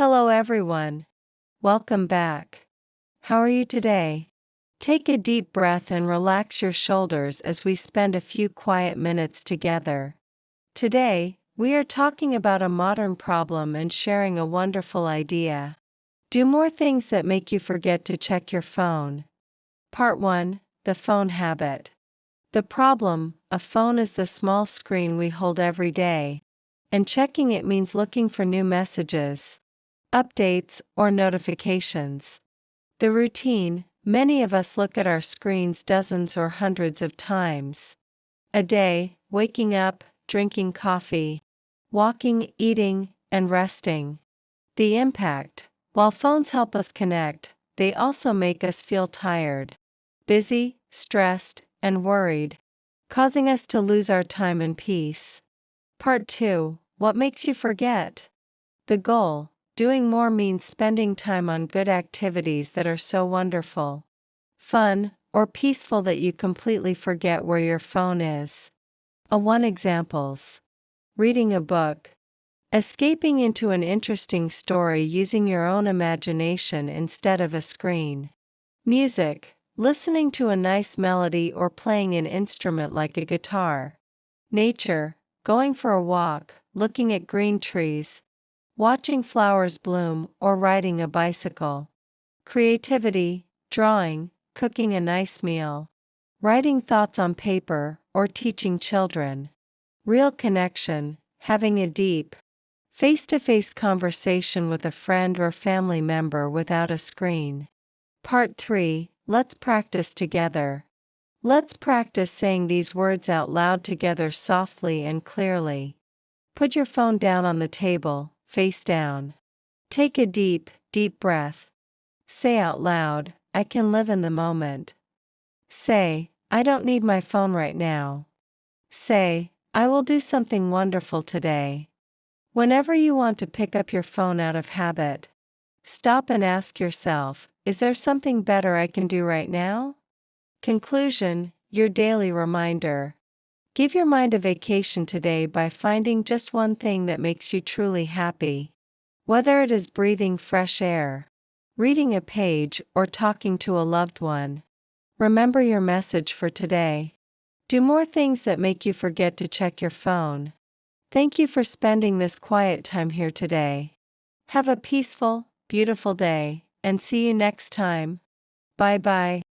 Hello everyone. Welcome back. How are you today? Take a deep breath and relax your shoulders as we spend a few quiet minutes together. Today, we are talking about a modern problem and sharing a wonderful idea. Do more things that make you forget to check your phone. Part 1: The phone habit. The problem: a phone is the small screen we hold every day, and checking it means looking for new messages, updates, or notifications. The routine: many of us look at our screens dozens or hundreds of times a day, waking up, drinking coffee, walking, eating, and resting. The impact: while phones help us connect, they also make us feel tired, busy, stressed, and worried, causing us to lose our time and peace. Part 2: What makes you forget? The goal: doing more means spending time on good activities that are so wonderful, fun, or peaceful that you completely forget where your phone is. One examples: reading a book, escaping into an interesting story using your own imagination instead of a screen. Music, listening to a nice melody or playing an instrument like a guitar. Nature, going for a walk, looking at green trees, watching flowers bloom, or riding a bicycle. Creativity, drawing, cooking a nice meal, writing thoughts on paper, or teaching children. Real connection, having a deep, face-to-face conversation with a friend or family member without a screen. Part 3: Let's practice together. Let's practice saying these words out loud together softly and clearly. Put your phone down on the table, face down. Take a deep, deep breath. Say out loud, I can live in the moment. Say, I don't need my phone right now. Say, I will do something wonderful today. Whenever you want to pick up your phone out of habit, stop and ask yourself, is there something better I can do right now? Conclusion: your daily reminder. Give your mind a vacation today by finding just one thing that makes you truly happy. Whether it is breathing fresh air, reading a page, or talking to a loved one. Remember your message for today. Do more things that make you forget to check your phone. Thank you for spending this quiet time here today. Have a peaceful, beautiful day, and see you next time. Bye bye.